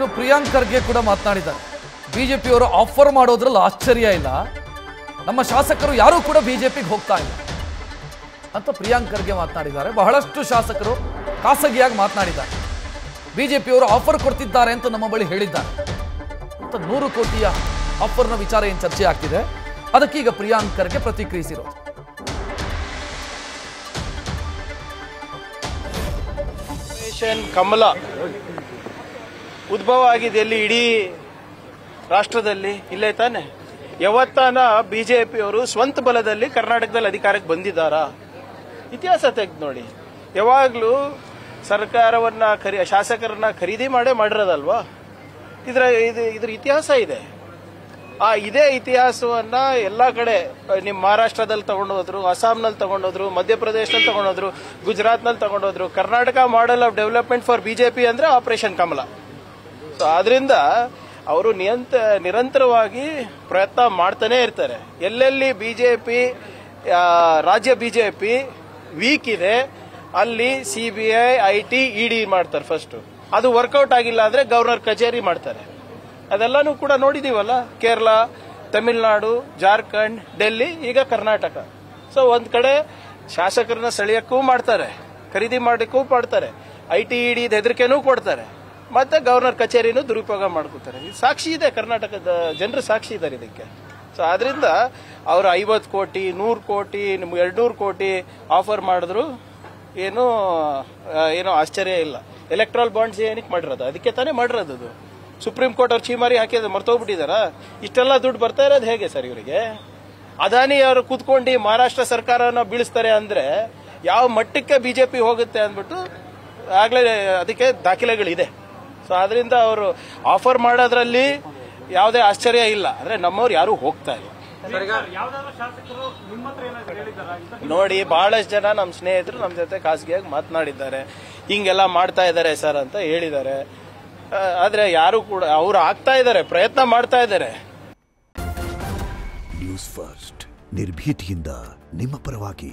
ಇನ್ನು ಪ್ರಿಯಾಂಕ್ ಖರ್ಗೆ ಕೂಡ ಮಾತನಾಡಿದ್ದಾರೆ. ಬಿಜೆಪಿಯವರು ಆಫರ್ ಮಾಡೋದ್ರಲ್ಲಿ ಆಶ್ಚರ್ಯ ಇಲ್ಲ, ನಮ್ಮ ಶಾಸಕರು ಯಾರೂ ಕೂಡ ಬಿಜೆಪಿಗೆ ಹೋಗ್ತಾ ಇಲ್ಲ ಅಂತ ಪ್ರಿಯಾಂಕ್ ಖರ್ಗೆ ಮಾತನಾಡಿದ್ದಾರೆ. ಬಹಳಷ್ಟು ಶಾಸಕರು ಖಾಸಗಿಯಾಗಿ ಮಾತನಾಡಿದ್ದಾರೆ. ಬಿಜೆಪಿಯವರು ಆಫರ್ ಕೊಡ್ತಿದ್ದಾರೆ ಅಂತ ನಮ್ಮ ಬಳಿ ಹೇಳಿದ್ದಾರೆ ಅಂತ. 100 ಕೋಟಿಯ ಆಫರ್ನ ವಿಚಾರ ಏನು ಚರ್ಚೆ ಆಗ್ತಿದೆ, ಅದಕ್ಕೀಗ ಪ್ರಿಯಾಂಕ್ ಖರ್ಗೆ ಪ್ರತಿಕ್ರಿಯಿಸಿರೋದು. ಕಮಲ ಉದ್ಭವ ಆಗಿದೆ ಎಲ್ಲಿ? ಇಡೀ ರಾಷ್ಟ್ರದಲ್ಲಿ ಇಲ್ಲೇ ತಾನೆ. ಯಾವತ್ತಾನ ಬಿಜೆಪಿಯವರು ಸ್ವಂತ ಬಲದಲ್ಲಿ ಕರ್ನಾಟಕದಲ್ಲಿ ಅಧಿಕಾರಕ್ಕೆ ಬಂದಿದ್ದಾರಾ? ಇತಿಹಾಸ ತೆಗೆದು ನೋಡಿ. ಯಾವಾಗಲೂ ಸರ್ಕಾರವನ್ನ ಶಾಸಕರನ್ನ ಖರೀದಿ ಮಾಡಿರೋದಲ್ವಾ? ಇದ್ರ ಇತಿಹಾಸ ಇದೆ. ಇದೇ ಇತಿಹಾಸವನ್ನ ಎಲ್ಲಾ ಕಡೆ ನಿಮ್ಮ ಮಹಾರಾಷ್ಟ್ರದಲ್ಲಿ ತಗೊಂಡೋದ್ರು, ಅಸ್ಸಾಂನಲ್ಲಿ ತಗೊಂಡೋದ್ರು, ಮಧ್ಯಪ್ರದೇಶದಲ್ಲಿ ತಗೊಂಡೋದ್ರು, ಗುಜರಾತ್ನಲ್ಲಿ ತಗೊಂಡೋದ್ರು. Karnataka model of development for BJP ಅಂದ್ರೆ ಆಪರೇಷನ್ ಕಮಲ. ಸೊ ಆದ್ರಿಂದ ಅವರು ನಿರಂತರವಾಗಿ ಪ್ರಯತ್ನ ಮಾಡ್ತಾನೆ ಇರ್ತಾರೆ. ಎಲ್ಲೆಲ್ಲಿ ಬಿಜೆಪಿ ರಾಜ್ಯ ಬಿಜೆಪಿ ವೀಕ್ ಇದೆ ಅಲ್ಲಿ CBI, IT, ED ಮಾಡ್ತಾರೆ ಫಸ್ಟ್. ಅದು ವರ್ಕೌಟ್ ಆಗಿಲ್ಲ ಅಂದ್ರೆ ಗವರ್ನರ್ ಕಚೇರಿ ಮಾಡ್ತಾರೆ. ಅದೆಲ್ಲಾನು ಕೂಡ ನೋಡಿದೀವಲ್ಲ, ಕೇರಳ, ತಮಿಳುನಾಡು, ಜಾರ್ಖಂಡ್, ಡೆಲ್ಲಿ, ಈಗ ಕರ್ನಾಟಕ. ಸೊ ಒಂದ್ ಕಡೆ ಶಾಸಕರನ್ನ ಸೆಳೆಯಕ್ಕೂ ಮಾಡ್ತಾರೆ, ಖರೀದಿ ಮಾಡಕ್ಕೂ ಮಾಡ್ತಾರೆ, IT, ED ಹೆದರಿಕೆನೂ ಕೊಡ್ತಾರೆ, ಮತ್ತೆ ಗವರ್ನರ್ ಕಚೇರಿನೂ ದುರುಪಯೋಗ ಮಾಡ್ಕೊತಾರೆ. ಸಾಕ್ಷಿ ಇದೆ, ಕರ್ನಾಟಕದ ಜನರು ಸಾಕ್ಷಿ ಇದ್ದಾರೆ ಇದಕ್ಕೆ. ಸೊ ಆದ್ರಿಂದ ಅವರು 50 ಕೋಟಿ 100 ಕೋಟಿ 200 ಕೋಟಿ ಆಫರ್ ಮಾಡಿದ್ರು ಏನೋ ಆಶ್ಚರ್ಯ ಇಲ್ಲ. ಎಲೆಕ್ಟ್ರಲ್ ಬಾಂಡ್ಸ್ ಏನಕ್ಕೆ ಮಾಡಿರೋದು? ಅದಕ್ಕೆ ತಾನೇ ಮಾಡಿರೋದು. ಅದು ಸುಪ್ರೀಂ ಕೋರ್ಟ್ ಅವ್ರು ಚೀಮಾರಿ ಹಾಕಿದ ಮರ್ತೋಗ್ಬಿಟ್ಟಿದಾರ? ಇಷ್ಟೆಲ್ಲ ದುಡ್ಡು ಬರ್ತಾ ಇರೋದು ಹೇಗೆ ಸರ್ ಇವರಿಗೆ? ಅದಾನಿ ಅವರು ಕೂತ್ಕೊಂಡು ಮಹಾರಾಷ್ಟ್ರ ಸರ್ಕಾರನ ಬೀಳಿಸ್ತಾರೆ ಅಂದ್ರೆ ಯಾವ ಮಟ್ಟಕ್ಕೆ ಬಿಜೆಪಿ ಹೋಗುತ್ತೆ ಅಂದ್ಬಿಟ್ಟು ಆಗ್ಲೇ ಅದಕ್ಕೆ ದಾಖಲೆಗಳಿದೆ. ಸೊ ಆದ್ರಿಂದ ಅವರು ಆಫರ್ ಮಾಡೋದ್ರಲ್ಲಿ ಯಾವುದೇ ಆಶ್ಚರ್ಯ ಇಲ್ಲ. ಅಂದ್ರೆ ನಮ್ಮವ್ರು ಯಾರು ಹೋಗ್ತಾ ಇಲ್ಲ. ನೋಡಿ, ಬಹಳಷ್ಟು ಜನ ನಮ್ಮ ಸ್ನೇಹಿತರು ನಮ್ಮ ಜೊತೆ ಖಾಸಗಿಯಾಗಿ ಮಾತನಾಡಿದ್ದಾರೆ, ಹಿಂಗೆಲ್ಲ ಮಾಡ್ತಾ ಇದ್ದಾರೆ ಸರ್ ಅಂತ ಹೇಳಿದ್ದಾರೆ. ಆದ್ರೆ ಯಾರು ಕೂಡ ಅವ್ರು ಆಗ್ತಾ ಇದ್ದಾರೆ, ಪ್ರಯತ್ನ ಮಾಡ್ತಾ ಇದ್ದಾರೆ. ನ್ಯೂಸ್ ಫಸ್ಟ್ ನಿರ್ಭೀತಿಯಿಂದ ನಿಮ್ಮ ಪರವಾಗಿ.